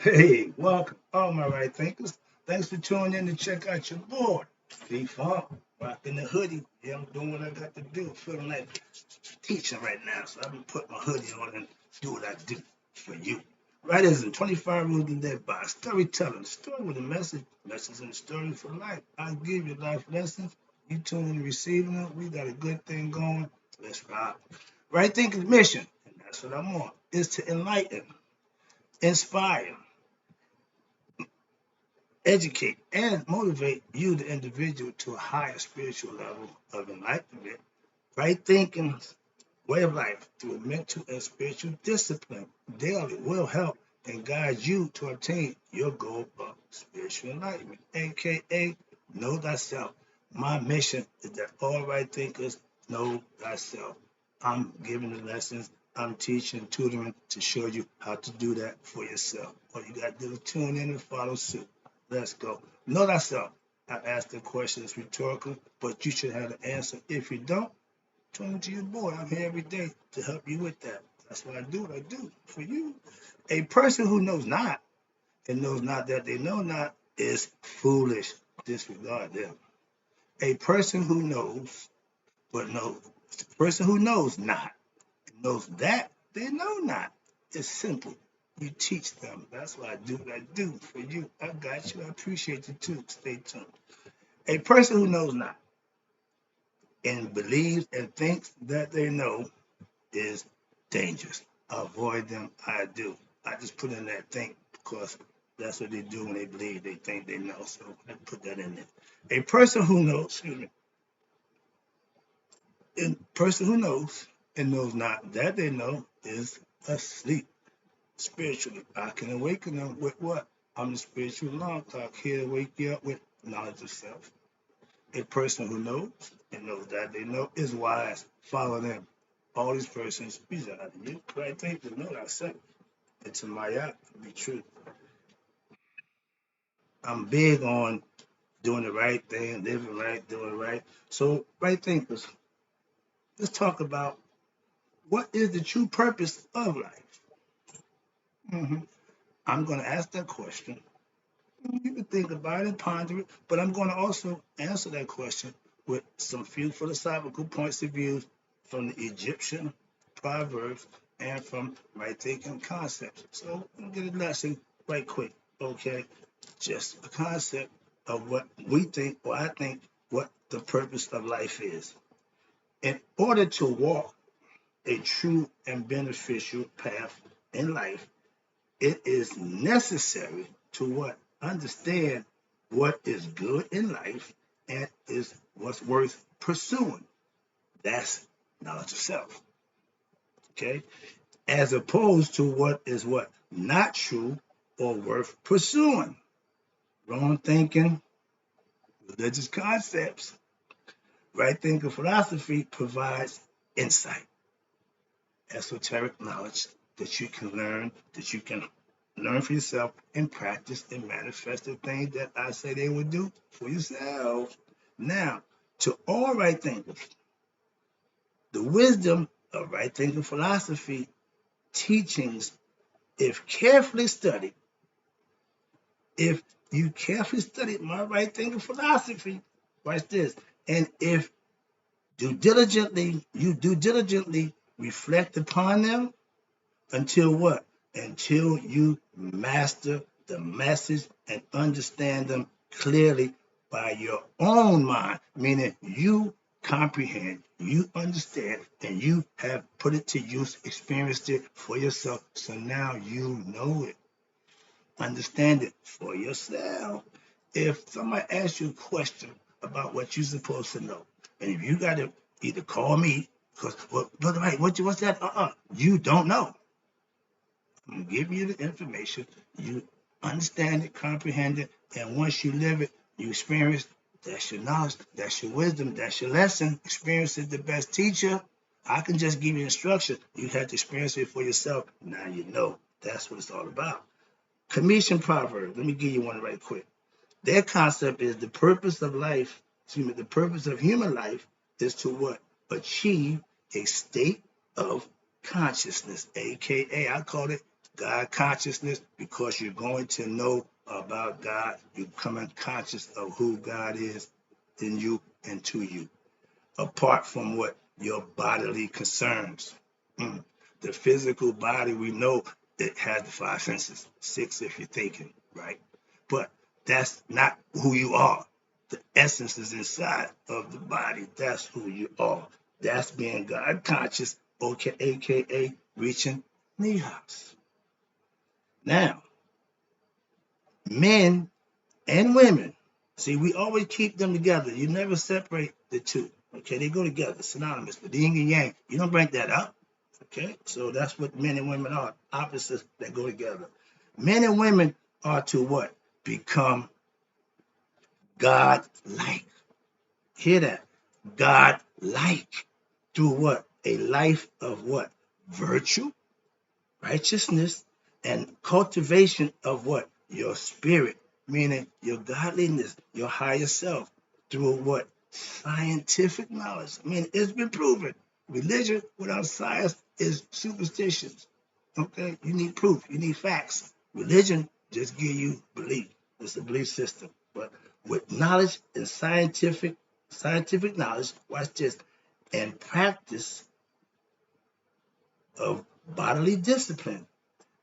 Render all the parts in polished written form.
Hey, welcome, all my right thinkers. Thanks for tuning in to check out your board. Funk, rocking the hoodie. Yeah, I'm doing what I got to do. Feeling like teaching right now, so I've been putting my hoodie on and do what I do for you. Right as in 25 Rules to Live By. Storytelling. Story with a message. Lessons in the story for life. I give you life lessons. You tune in and receiving them. We got a good thing going. Let's rock. Right thinking mission, and that's what I'm on, is to enlighten, inspire, educate, and motivate you, the individual, to a higher spiritual level of enlightenment. Right thinking, way of life through mental and spiritual discipline daily will help and guide you to obtain your goal of spiritual enlightenment, aka know thyself. My mission is that all right thinkers know thyself. I'm giving the lessons, I'm teaching, tutoring to show you how to do that for yourself. All you got to do is tune in and follow suit. Let's go. Know thyself. I asked the question, it's rhetorical, but you should have the answer. If you don't, turn to your boy. I'm here every day to help you with that. That's what I do for you. A person who knows not and knows not that they know not is foolish. Disregard them. A person who knows but knows, a person who knows not and knows that they know not. It's simple. You teach them. That's why I do what I do for you. I got you. I appreciate you too. Stay tuned. A person who knows not and believes and thinks that they know is dangerous. Avoid them. I do. I just put in that think because that's what they do when they believe they think they know. So I put that in there. A person who knows, excuse me, a person who knows and knows not that they know is asleep spiritually. I can awaken them with what? I'm the spiritual alarm clock here to wake you up with knowledge of self. A person who knows and knows that they know is wise. Follow them. All these persons reside in you. But I think to know thyself. It's in my app, be true. I'm big on doing the right thing, living right, doing right. So, right thinkers, let's talk about what is the true purpose of life. Mhm. I'm going to ask that question. You can think about it, ponder it, but I'm going to also answer that question with some few philosophical points of view from the Egyptian proverbs and from right thinking concepts. So, we'll get a lesson right quick, okay? Just a concept of what we think, or I think, what the purpose of life is. In order to walk a true and beneficial path in life, it is necessary to what? Understand what is good in life and is what's worth pursuing. That's knowledge of self. Okay? As opposed to what is what? Not true or worth pursuing. Wrong thinking, religious concepts, right thinking philosophy provides insight, esoteric knowledge that you can learn for yourself and practice and manifest the things that I say they would do for yourself. Now, to all right thinkers, the wisdom of right thinking philosophy teachings, if carefully studied, if you carefully study my right thinking philosophy, watch this, and if do diligently reflect upon them until what? Until you master the message and understand them clearly by your own mind, meaning you comprehend, you understand, and you have put it to use, experienced it for yourself. So now you know it, understand it for yourself. If somebody asks you a question about what you're supposed to know, and if you got to either call me, because, well, Brother Wright, what's that? You don't know. I'm giving you the information. You understand it, comprehend it, and once you live it, you experience. That's your knowledge. That's your wisdom. That's your lesson. Experience is the best teacher. I can just give you instruction. You have to experience it for yourself. Now you know. That's what it's all about. Commission proverb. Let me give you one right quick. Their concept is the purpose of life. Excuse me. The purpose of human life is to what? Achieve a state of consciousness, aka I call it God consciousness, because you're going to know about God. You're becoming conscious of who God is in you and to you, apart from what your bodily concerns. Mm. The physical body, we know it has the five senses, six if you're thinking, right? But that's not who you are. The essence is inside of the body. That's who you are. That's being God conscious, okay, aka reaching Nihas. Now, men and women, see, we always keep them together. You never separate the two. Okay, they go together, synonymous. The yin and yang. You don't break that up. Okay, so that's what men and women are, opposites that go together. Men and women are to what? Become God-like. Hear that? God-like. Through what? A life of what? Virtue, righteousness, and cultivation of what? Your spirit, meaning your godliness, your higher self, through what? Scientific knowledge. I mean, it's been proven. Religion without science is superstitions. Okay? You need proof. You need facts. Religion just give you belief. It's a belief system. But with knowledge and scientific knowledge, watch this, and practice of bodily discipline.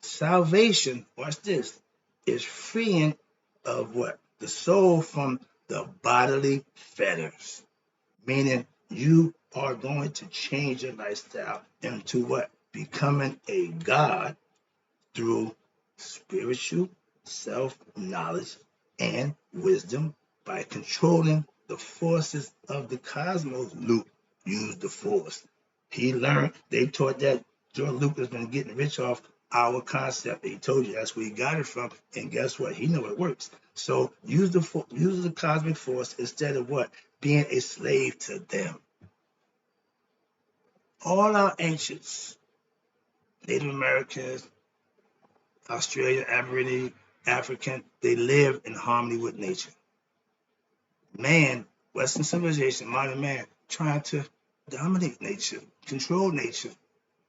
Salvation, watch this, is freeing of what? The soul from the bodily fetters. Meaning you are going to change your lifestyle into what? Becoming a God through spiritual self-knowledge and wisdom by controlling the forces of the cosmos. Luke used the force. He learned, they taught that George Lucas been getting rich off our concept. He told you that's where he got it from. And guess what? He know it works. So use the cosmic force instead of what? Being a slave to them. All our ancients, Native Americans, Australia, Aboriginal, African, they live in harmony with nature. Man, Western civilization, modern man, trying to dominate nature, control nature.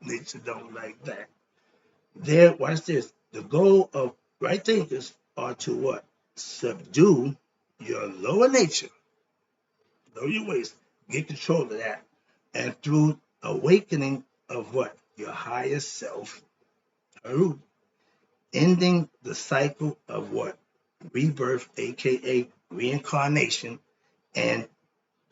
Nature don't like that. There, watch this. The goal of right thinkers are to what? Subdue your lower nature, lower your waist, get control of that, and through awakening of what? Your higher self, ending the cycle of what? Rebirth, aka reincarnation, and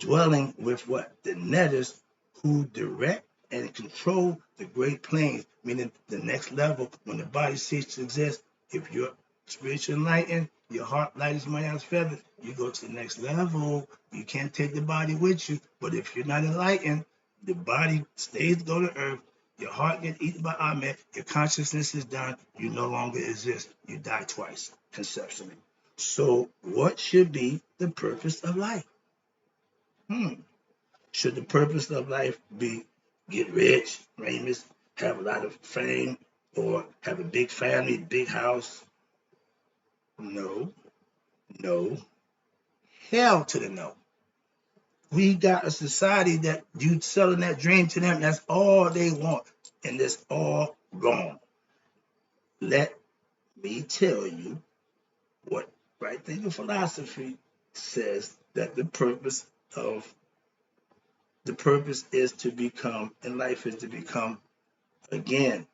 dwelling with what? The netters who direct and control the great planes, meaning the next level when the body ceases to exist. If you're spiritually enlightened, your heart light as my as feathers, you go to the next level. You can't take the body with you, but if you're not enlightened, the body stays to go to earth. Your heart gets eaten by Ahmed. Your consciousness is done. You no longer exist. You die twice, conceptually. So, what should be the purpose of life? Should the purpose of life be get rich, famous, have a lot of fame, or have a big family, big house? No, no. Hell to the no. We got a society that you selling that dream to them, that's all they want. And that's all wrong. Let me tell you what right thinking philosophy says that the purpose is to become, and life is to become again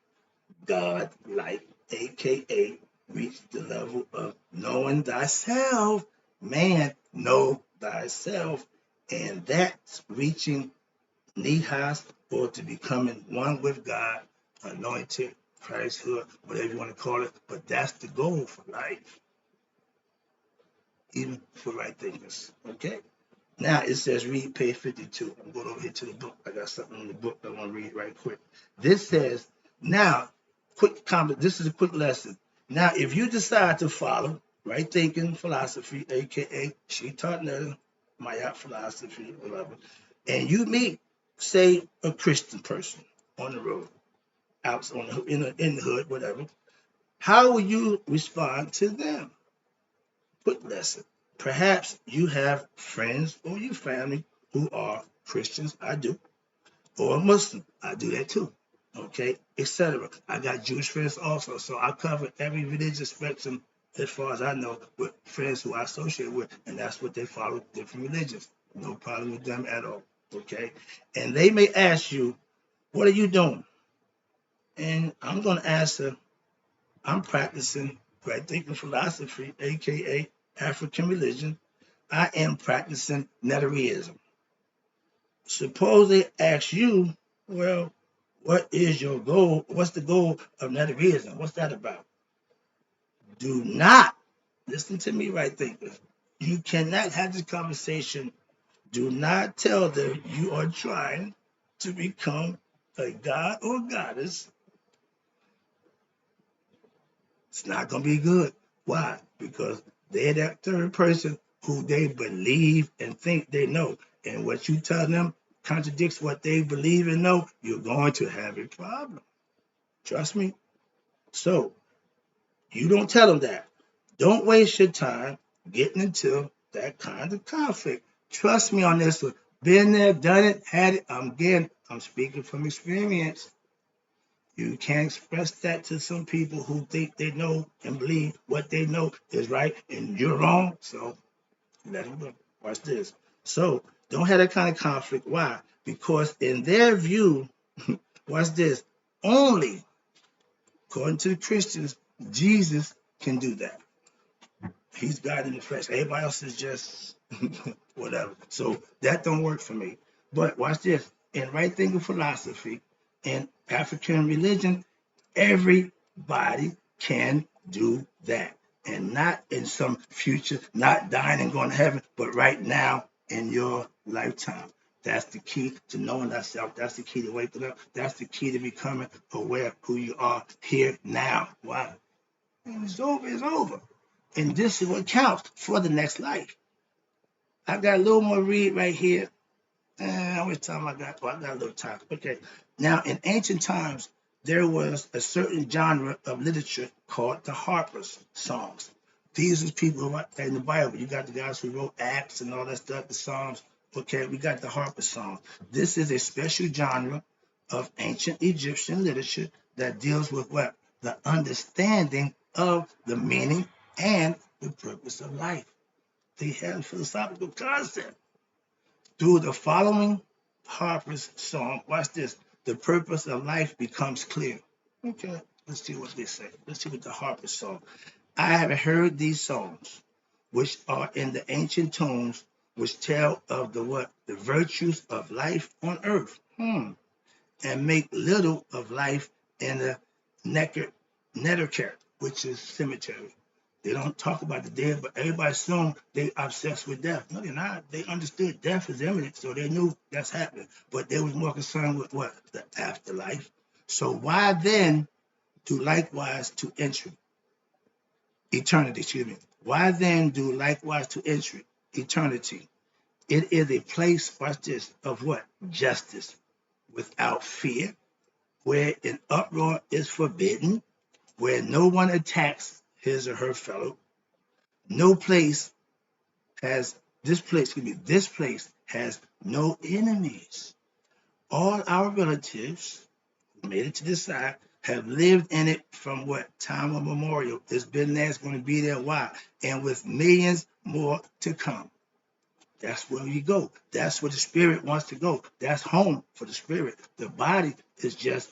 God like, aka reach the level of knowing thyself. Man, know thyself. And that's reaching nihas, or to becoming one with God, anointed, Christhood, whatever you want to call it. But that's the goal for life, even for right thinkers. Okay? Now it says read page 52. I'm going over here to the book. I got something in the book I want to read right quick. This says, now, quick comment. This is a quick lesson. Now, if you decide to follow right thinking philosophy, aka she taught Netta, Mayat philosophy, whatever, and you meet, say, a Christian person on the road, out on the, in the hood, whatever, how will you respond to them? Quick lesson. Perhaps you have friends or your family who are Christians. I do. Or Muslim. I do that too. okay, etc. I got Jewish friends also, so I cover every religious spectrum as far as I know with friends who I associate with, and that's what they follow, different religions. No problem with them at all, okay? And they may ask you, what are you doing? And I'm going to answer, I'm practicing right thinking philosophy, aka African religion. I am practicing Neterism. Suppose they ask you, well, what is your goal? What's the goal of Neterism? What's that about? Do not listen to me, right thinkers. You cannot have this conversation. Do not tell them you are trying to become a god or goddess. It's not going to be good. Why? Because they're that third person who they believe and think they know. And what you tell them contradicts what they believe and know, you're going to have a problem. Trust me. So you don't tell them that. Don't waste your time getting into that kind of conflict. Trust me on this one. Been there, done it, had it. I'm speaking from experience. You can't express that to some people who think they know and believe what they know is right and you're wrong. So let them go. Watch this. So don't have that kind of conflict. Why? Because in their view, watch this, only according to the Christians, Jesus can do that. He's God in the flesh. Everybody else is just whatever. So that don't work for me. But watch this. In right thinking philosophy and African religion, everybody can do that. And not in some future, not dying and going to heaven, but right now in your lifetime. That's the key to knowing thyself. That's the key to waking up. That's the key to becoming aware of who you are here now. Why? When it's over, it's over. And this is what counts for the next life. I got a little more read right here. How much time I got? Well, I got a little time. Okay. Now, in ancient times, there was a certain genre of literature called the harpers songs. These are people who write in the Bible. You got the guys who wrote Acts and all that stuff, the Psalms. Okay, we got the harper songs. This is a special genre of ancient Egyptian literature that deals with what? The understanding of the meaning and the purpose of life. They have a philosophical concept. Through the following Harper's song, watch this, the purpose of life becomes clear. Okay, let's see what they say. Let's see what the Harper song. I have heard these songs, which are in the ancient tones, which tell of the what? The virtues of life on earth. And make little of life in the Netherker, which is cemetery. They don't talk about the dead, but everybody assume they obsessed with death. No, they're not. They understood death is imminent, so they knew that's happening. But they was more concerned with what? The afterlife. So why then do likewise to entry? Eternity, excuse me. Why then do likewise to entry? Eternity. It is a place, watch this, of what? Justice, without fear, where an uproar is forbidden, where no one attacks his or her fellow. No place has this place has no enemies. All our relatives who made it to this side have lived in it from what time immemorial. It's been there, it's going to be there. Why? And with millions more to come. That's where you go. That's where the spirit wants to go. That's home for the spirit. The body is just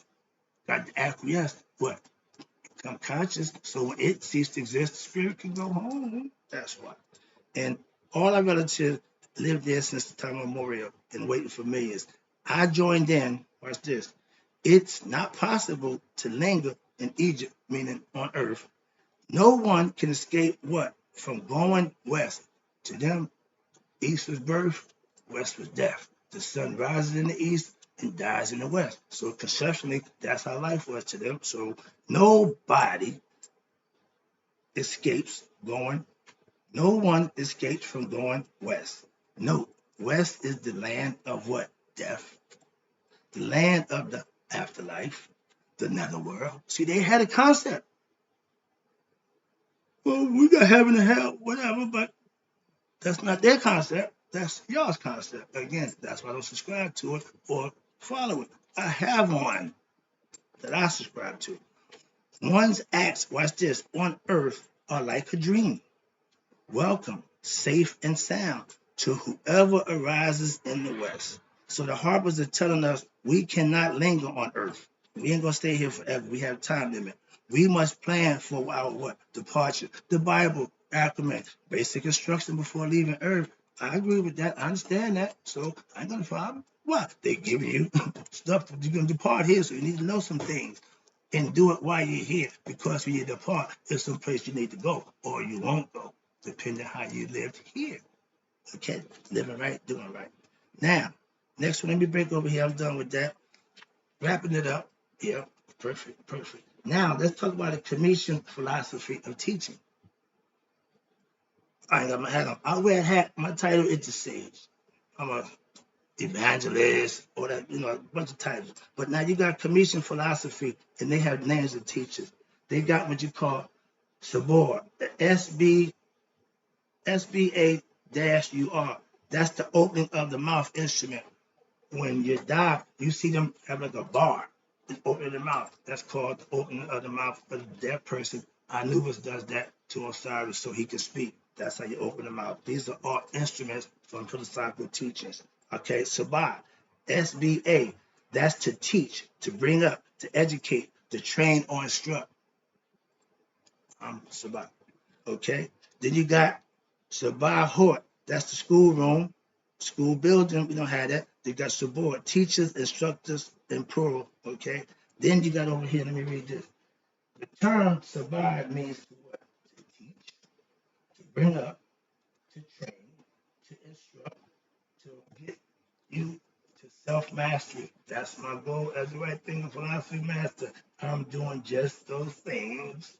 got to acquiesce. What? Become conscious. So when it ceases to exist, the spirit can go home. That's why. And all our relatives lived there since the time of memorial and waiting for millions. I joined in. Watch this. It's not possible to linger in Egypt, meaning on earth. No one can escape what? From going west. To them, east was birth, west was death. The sun rises in the east and dies in the west. So conceptually, that's how life was to them. So nobody escapes going. No one escapes from going west. No, west is the land of what? Death. The land of the afterlife, the netherworld. See, they had a concept. Well, we got heaven and hell, whatever, but that's not their concept. That's y'all's concept. Again, that's why I don't subscribe to it or follow it. I have one. that I subscribe to. One's acts, watch this, on earth are like a dream. Welcome, safe and sound, to whoever arises in the west. So the harpers are telling us we cannot linger on earth. We ain't gonna stay here forever. We have time limit. We must plan for our what? Departure. The Bible, Ackerman, basic instruction before leaving earth. I agree with that. I understand that. So I ain't gonna problem. What? They give you stuff that you're gonna depart here, so you need to know some things and do it while you're here, because when you depart, there's some place you need to go, or you won't go, depending on how you lived here. Okay, living right, doing right. Now, next one, let me break over here. I'm done with that. Wrapping it up. Yeah, perfect, perfect. Now, let's talk about the Commission philosophy of teaching. I ain't got my hat on. I wear a hat. My title is the Sage. I'm a evangelist, or that, a bunch of titles. But now you got Commission philosophy, and they have names of teachers. They got what you call Sabor, SBA-UR. That's the opening of the mouth instrument. When you die, you see them have like a bar and open the mouth. That's called the opening of the mouth of that person. Anubis does that to Osiris so he can speak. That's how you open the mouth. These are all instruments from philosophical teachings. Okay, Sabah, SBA, that's to teach, to bring up, to educate, to train or instruct. Sabah. Okay, then you got Sabah Hort, that's the schoolroom, school building. We don't have that. They got Sabor, teachers, instructors, in plural. Okay, then you got over here, let me read this. The term Sabah means to what? To teach, to bring up, to train, to instruct, to get you to self-mastery. That's my goal as the right thing philosophy master. I'm doing just those things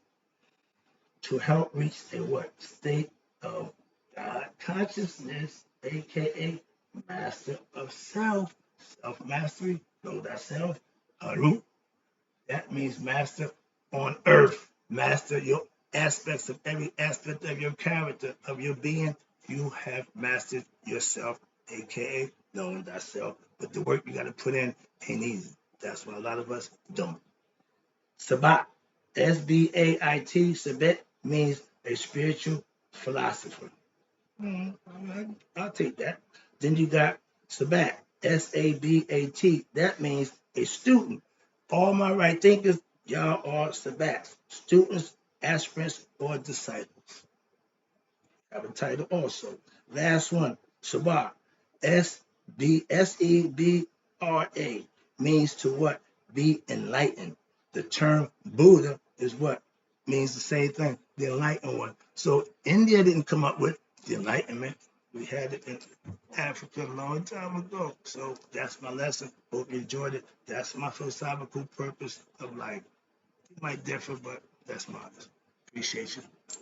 to help reach a what? State of God consciousness, aka master of self. Self-mastery, know thyself. Haru, that means master on earth. Master your aspects of every aspect of your character, of your being. You have mastered yourself, aka knowing thyself. But the work you got to put in ain't easy. That's why a lot of us don't. Sabat, S-B-A-I-T, Sabat means a spiritual philosopher. I'll take that. Then you got Sabat, S-A-B-A-T. That means a student. All my right thinkers, y'all are Sabats, students, aspirants, or disciples. Have a title also. Last one, Sabah, S-E-B-R-A, means to what? Be enlightened. The term Buddha is what? Means the same thing, the enlightened one. So India didn't come up with the enlightenment. We had it in Africa a long time ago. So that's my lesson. Hope you enjoyed it. That's my philosophical purpose of life. It might differ, but that's mine. Appreciate you.